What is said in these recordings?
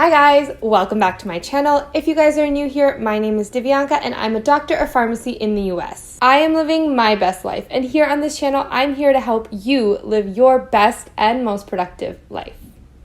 Hi guys, welcome back to my channel. If you guys are new here, my name is Divyanka and I'm a doctor of pharmacy in the US. I am living my best life, and here on this channel, I'm here to help you live your best and most productive life.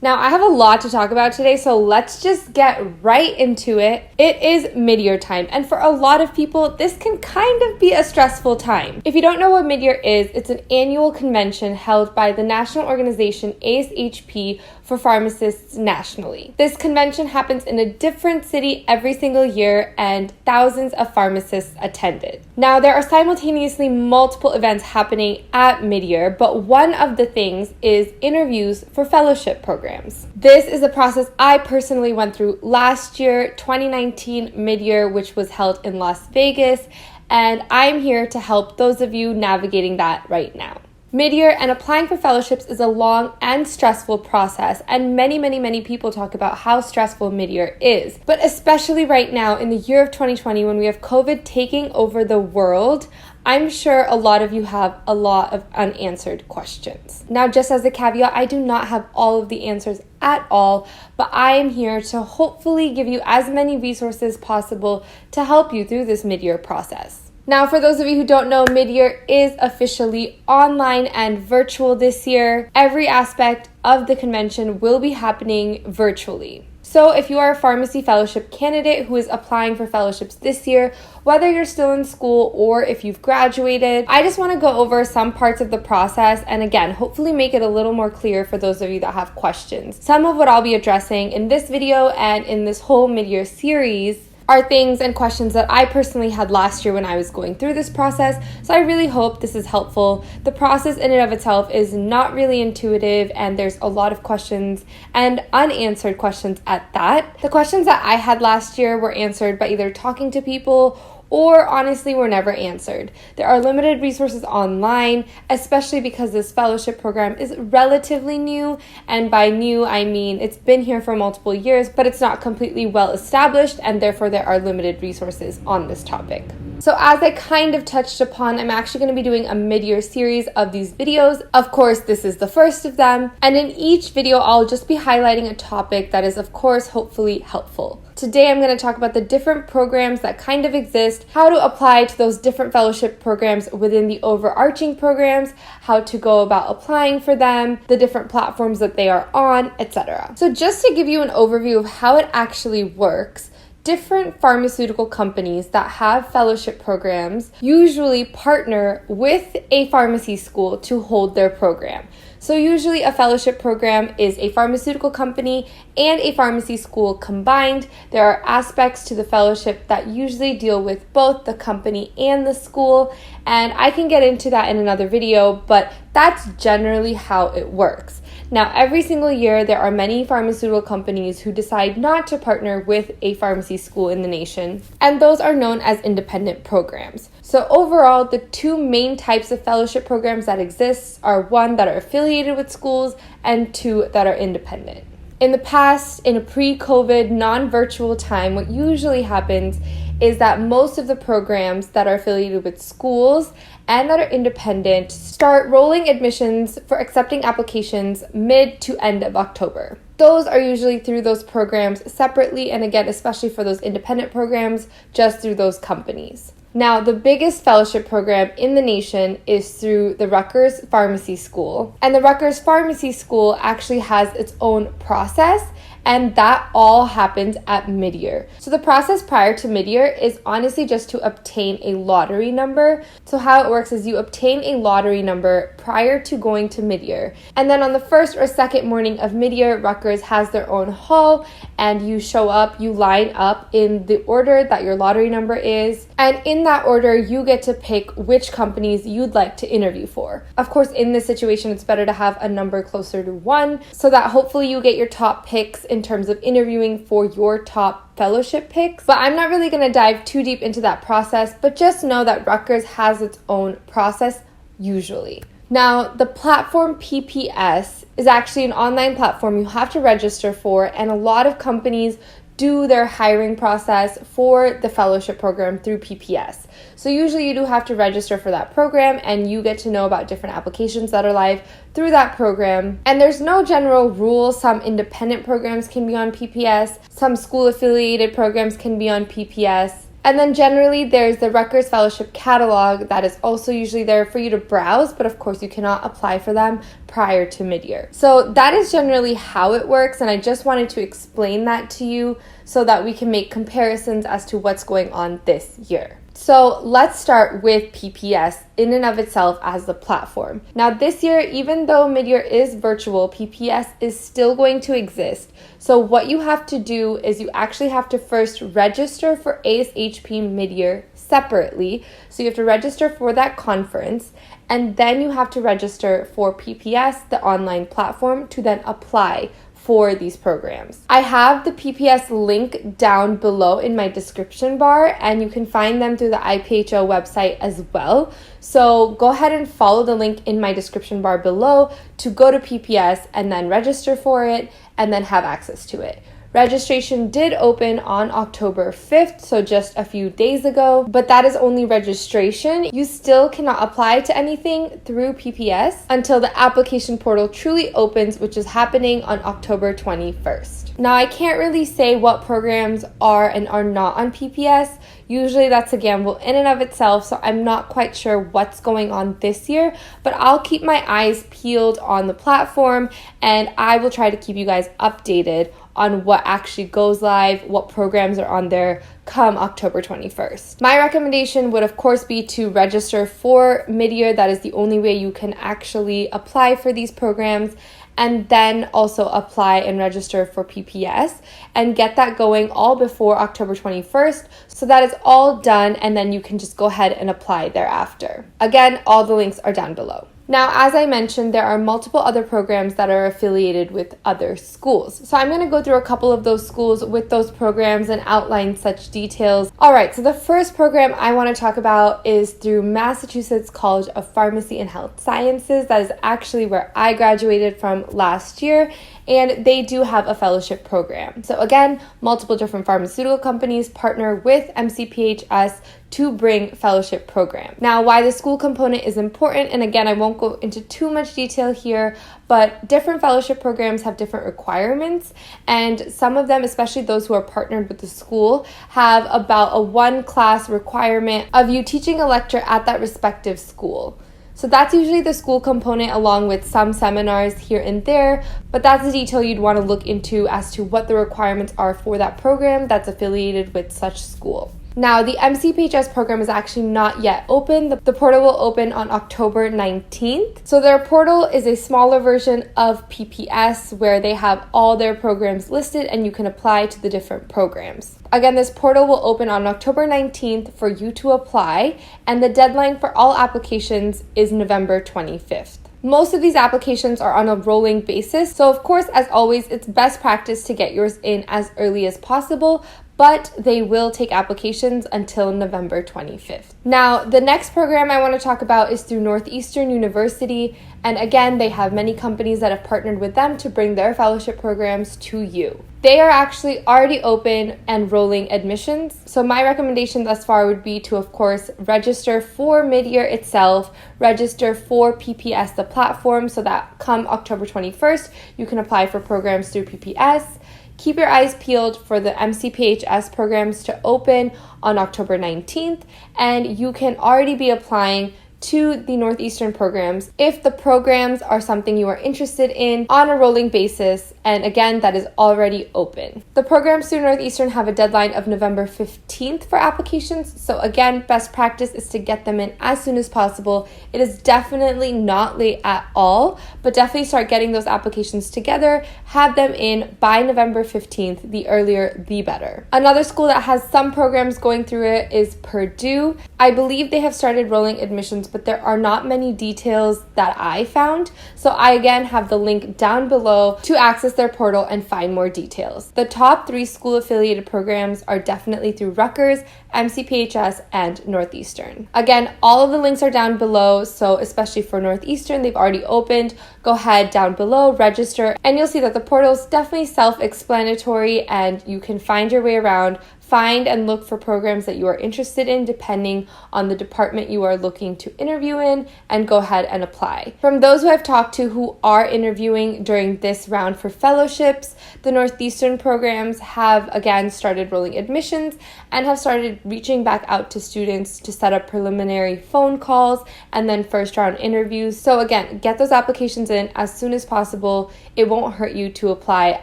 Now, I have a lot to talk about today, so let's just get right into it. It is midyear time, and for a lot of people, this can kind of be a stressful time. If you don't know what midyear is, it's an annual convention held by the national organization ASHP for pharmacists nationally. This convention happens in a different city every single year, and thousands of pharmacists attended. Now, there are simultaneously multiple events happening at midyear, but one of the things is interviews for fellowship programs. This is a process I personally went through last year, 2019 midyear, which was held in Las Vegas, and I'm here to help those of you navigating that right now. Midyear and applying for fellowships is a long and stressful process, and many people talk about how stressful midyear is. But especially right now in the year of 2020, when we have COVID taking over the world, I'm sure a lot of you have a lot of unanswered questions. Now, just as a caveat, I do not have all of the answers at all, but I am here to hopefully give you as many resources possible to help you through this midyear process. Now, for those of you who don't know, midyear is officially online and virtual this year. Every aspect of the convention will be happening virtually. So if you are a pharmacy fellowship candidate who is applying for fellowships this year, whether you're still in school or if you've graduated, I just want to go over some parts of the process and again, hopefully make it a little more clear for those of you that have questions. Some of what I'll be addressing in this video and in this whole midyear series are things and questions that I personally had last year when I was going through this process, so I really hope this is helpful. The process in and of itself is not really intuitive, and there's a lot of questions and unanswered questions at that. The questions that I had last year were answered by either talking to people or honestly were never answered. There are limited resources online, especially because this fellowship program is relatively new, and by new I mean it's been here for multiple years, but it's not completely well established, and therefore there are limited resources on this topic. So as I kind of touched upon, I'm actually going to be doing a midyear series of these videos. Of course, this is the first of them, and in each video I'll just be highlighting a topic that is of course hopefully helpful. Today I'm going to talk about the different programs that kind of exist, how to apply to those different fellowship programs within the overarching programs, how to go about applying for them, the different platforms that they are on, etc. So just to give you an overview of how it actually works, different pharmaceutical companies that have fellowship programs usually partner with a pharmacy school to hold their program. So usually a fellowship program is a pharmaceutical company and a pharmacy school combined. There are aspects to the fellowship that usually deal with both the company and the school, and I can get into that in another video, but that's generally how it works. Now, every single year, there are many pharmaceutical companies who decide not to partner with a pharmacy school in the nation, and those are known as independent programs. So overall, the two main types of fellowship programs that exist are one that are affiliated with schools and two that are independent. In the past, in a pre-COVID, non-virtual time, what usually happens is that most of the programs that are affiliated with schools and that are independent start rolling admissions for accepting applications mid to end of October. Those are usually through those programs separately, and again, especially for those independent programs, just through those companies. Now, the biggest fellowship program in the nation is through the Rutgers Pharmacy School. And the Rutgers Pharmacy School actually has its own process, and that all happens at midyear. So the process prior to midyear is honestly just to obtain a lottery number. So how it works is you obtain a lottery number prior to going to midyear. And then on the first or second morning of midyear, Rutgers has their own hall, and you show up, you line up in the order that your lottery number is. And in that order, you get to pick which companies you'd like to interview for. Of course, in this situation, it's better to have a number closer to 1 so that hopefully you get your top picks in terms of interviewing for your top fellowship picks. But I'm not really going to dive too deep into that process, but just know that Rutgers has its own process usually. Now, the platform PPS is actually an online platform you have to register for, and a lot of companies do their hiring process for the fellowship program through PPS. So usually you do have to register for that program, and you get to know about different applications that are live through that program. And there's no general rule. Some independent programs can be on PPS, some school affiliated programs can be on PPS. And then generally there's the Rutgers Fellowship Catalog that is also usually there for you to browse, but of course you cannot apply for them prior to midyear. So that is generally how it works, and I just wanted to explain that to you so that we can make comparisons as to what's going on this year. So let's start with PPS in and of itself as the platform. Now this year, even though midyear is virtual, PPS is still going to exist. So what you have to do is you actually have to first register for ASHP Midyear separately. So you have to register for that conference, and then you have to register for PPS, the online platform, to then apply for these programs. I have the PPS link down below in my description bar, and you can find them through the IPHO website as well. So go ahead and follow the link in my description bar below to go to PPS and then register for it and then have access to it. Registration did open on October 5th, so just a few days ago, but that is only registration. You still cannot apply to anything through PPS until the application portal truly opens, which is happening on October 21st. Now, I can't really say what programs are and are not on PPS. Usually that's a gamble in and of itself, so I'm not quite sure what's going on this year, but I'll keep my eyes peeled on the platform, and I will try to keep you guys updated on what actually goes live, what programs are on there come October 21st. My recommendation would of course be to register for midyear. That is the only way you can actually apply for these programs, and then also apply and register for PPS and get that going all before October 21st, so that it's all done, and then you can just go ahead and apply thereafter. Again, all the links are down below. Now, as I mentioned, there are multiple other programs that are affiliated with other schools. So I'm going to go through a couple of those schools with those programs and outline such details. All right, so the first program I want to talk about is through Massachusetts College of Pharmacy and Health Sciences. That is actually where I graduated from last year, and they do have a fellowship program. So again, multiple different pharmaceutical companies partner with MCPHS to bring fellowship program. Now, why the school component is important, and again, I won't go into too much detail here, but different fellowship programs have different requirements, and some of them, especially those who are partnered with the school, have about a one class requirement of you teaching a lecture at that respective school. So that's usually the school component, along with some seminars here and there, but that's the detail you'd want to look into as to what the requirements are for that program that's affiliated with such school. Now, the MCPHS program is actually not yet open. The portal will open on October 19th. So their portal is a smaller version of PPS where they have all their programs listed and you can apply to the different programs. Again, this portal will open on October 19th for you to apply, and the deadline for all applications is November 25th. Most of these applications are on a rolling basis, so of course, as always, it's best practice to get yours in as early as possible, but they will take applications until November 25th. Now, the next program I want to talk about is through Northeastern University, and again, they have many companies that have partnered with them to bring their fellowship programs to you. They are actually already open and rolling admissions, so my recommendation thus far would be to, of course, register for midyear itself, register for PPS, the platform, so that come October 21st, you can apply for programs through PPS. Keep your eyes peeled for the MCPHS programs to open on October 19th, and you can already be applying to the Northeastern programs if the programs are something you are interested in on a rolling basis, and again, that is already open. The programs through Northeastern have a deadline of November 15th for applications, so again, best practice is to get them in as soon as possible. It is definitely not late at all, but definitely start getting those applications together, have them in by November 15th, the earlier the better. Another school that has some programs going through it is Purdue. I believe they have started rolling admissions but there are not many details that I found. So I again have the link down below to access their portal and find more details. The top 3 school affiliated programs are definitely through Rutgers, MCPHS, and Northeastern. Again, all of the links are down below, so especially for Northeastern, they've already opened. Go ahead down below, register, and you'll see that the portal is definitely self-explanatory and you can find your way around. Find and look for programs that you are interested in depending on the department you are looking to interview in, and go ahead and apply. From those who I've talked to who are interviewing during this round for fellowships, the Northeastern programs have again started rolling admissions and have started reaching back out to students to set up preliminary phone calls and then first round interviews. So again, get those applications in as soon as possible. It won't hurt you to apply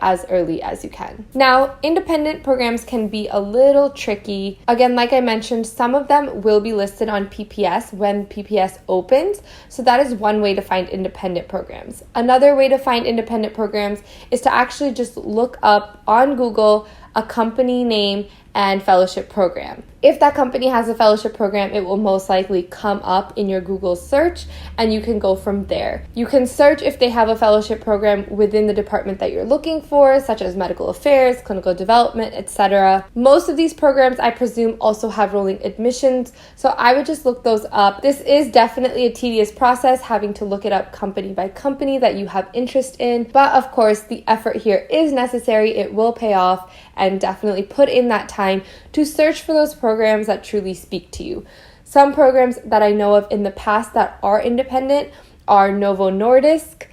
as early as you can. Now, independent programs can be a little tricky. Again, like I mentioned, some of them will be listed on PPS when PPS opens. So that is one way to find independent programs. Another way to find independent programs is to actually just look up on Google a company name and fellowship program. If that company has a fellowship program, it will most likely come up in your Google search and you can go from there. You can search if they have a fellowship program within the department that you're looking for, such as medical affairs, clinical development, etc. Most of these programs, I presume, also have rolling admissions, so I would just look those up. This is definitely a tedious process, having to look it up company by company that you have interest in, but of course, the effort here is necessary. It will pay off, and definitely put in that time to search for those programs that truly speak to you. Some programs that I know of in the past that are independent are Novo Nordisk,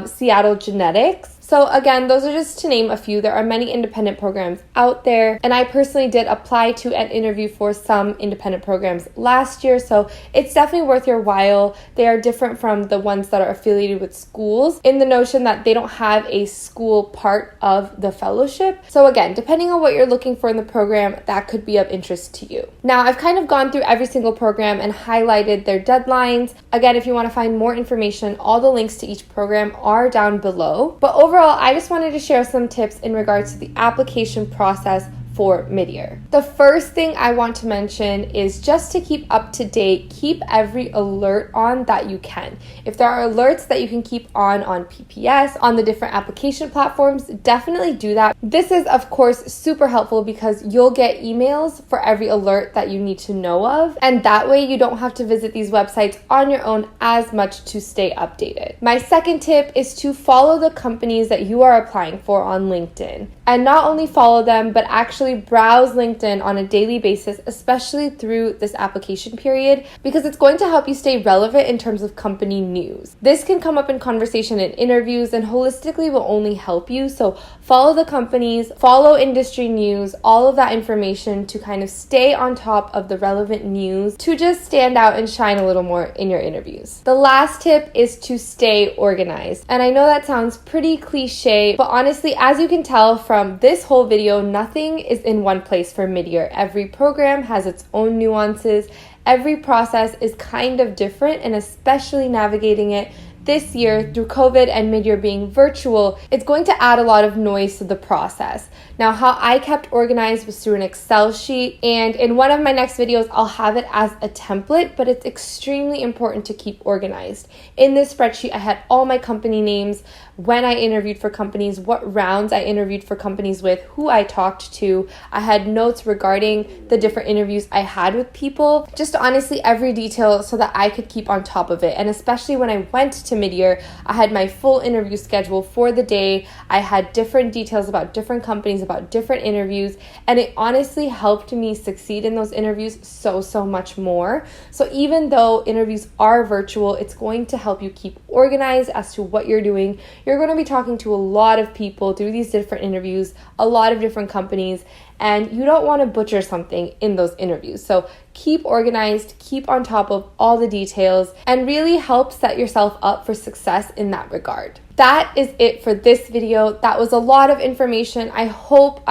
Seattle Genetics. So again, those are just to name a few. There are many independent programs out there, and I personally did apply to and interview for some independent programs last year, so it's definitely worth your while. They are different from the ones that are affiliated with schools in the notion that they don't have a school part of the fellowship. So again, depending on what you're looking for in the program, that could be of interest to you. Now, I've kind of gone through every single program and highlighted their deadlines. Again, if you want to find more information, all the links to each program are down below. But overall, I just wanted to share some tips in regards to the application process for midyear. The first thing I want to mention is just to keep up to date, keep every alert on that you can. If there are alerts that you can keep on PPS, on the different application platforms, definitely do that. This is of course super helpful because you'll get emails for every alert that you need to know of, and that way you don't have to visit these websites on your own as much to stay updated. My second tip is to follow the companies that you are applying for on LinkedIn, and not only follow them, but actually browse LinkedIn on a daily basis, especially through this application period, because it's going to help you stay relevant in terms of company news. This can come up in conversation in interviews and holistically will only help you. So follow the companies, follow industry news, all of that information to kind of stay on top of the relevant news to just stand out and shine a little more in your interviews. The last tip is to stay organized. And I know that sounds pretty cliche, but honestly, as you can tell from this whole video, nothing is in one place for midyear. Every program has its own nuances. Every process is kind of different, and especially navigating it this year through COVID and midyear being virtual, it's going to add a lot of noise to the process. Now, how I kept organized was through an Excel sheet, and in one of my next videos, I'll have it as a template, but it's extremely important to keep organized. In this spreadsheet, I had all my company names, when I interviewed for companies, what rounds I interviewed for companies with, who I talked to. I had notes regarding the different interviews I had with people, just honestly every detail so that I could keep on top of it. And especially when I went to midyear, I had my full interview schedule for the day. I had different details about different companies, about different interviews, and it honestly helped me succeed in those interviews so much more. So even though interviews are virtual, it's going to help you keep organized as to what you're doing. You're going to be talking to a lot of people through these different interviews, a lot of different companies, and you don't want to butcher something in those interviews. So keep organized, keep on top of all the details, and really help set yourself up for success in that regard. That is it for this video. That was a lot of information. I hope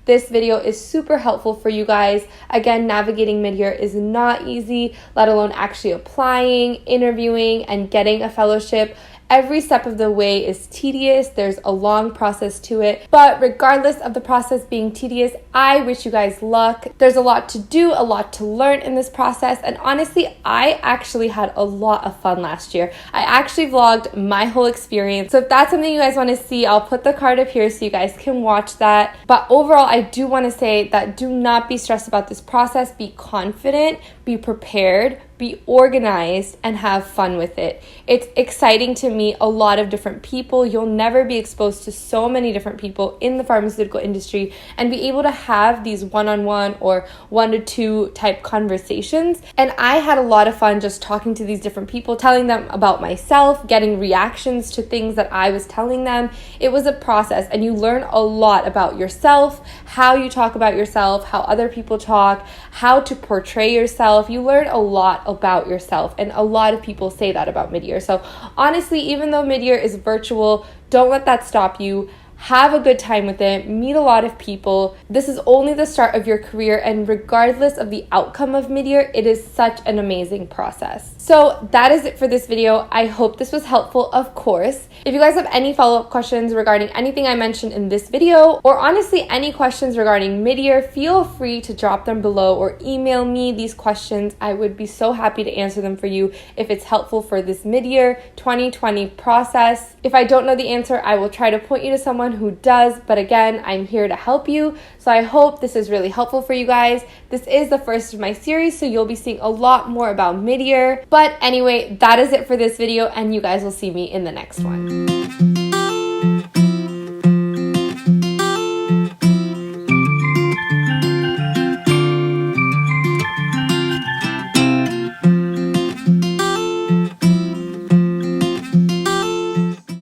this video is super helpful for you guys. Again, navigating midyear is not easy, let alone actually applying, interviewing, and getting a fellowship. Every step of the way is tedious. There's a long process to it. But regardless of the process being tedious, I wish you guys luck. There's a lot to do, a lot to learn in this process. And honestly, I actually had a lot of fun last year. I actually vlogged my whole experience. So if that's something you guys want to see, I'll put the card up here so you guys can watch that. But overall, I do want to say that do not be stressed about this process. Be confident, be prepared, be organized, and have fun with it. It's exciting to meet a lot of different people. You'll never be exposed to so many different people in the pharmaceutical industry and be able to have these one-on-one or 1-to-2 type conversations. And I had a lot of fun just talking to these different people, telling them about myself, getting reactions to things that I was telling them. It was a process, and you learn a lot about yourself, how you talk about yourself, how other people talk, how to portray yourself. You learn a lot about yourself, and a lot of people say that about Midyear. So honestly, even though Midyear is virtual, don't let that stop you. Have a good time with it. Meet a lot of people. This is only the start of your career, and regardless of the outcome of Midyear, it is such an amazing process. So that is it for this video. I hope this was helpful, of course. If you guys have any follow-up questions regarding anything I mentioned in this video, or honestly any questions regarding Midyear, feel free to drop them below or email me these questions. I would be so happy to answer them for you if it's helpful for this Midyear 2020 process. If I don't know the answer, I will try to point you to someone who does, but again, I'm here to help you. So I hope this is really helpful for you guys. This is the first of my series, so you'll be seeing a lot more about Midyear. But anyway, that is it for this video, and you guys will see me in the next one.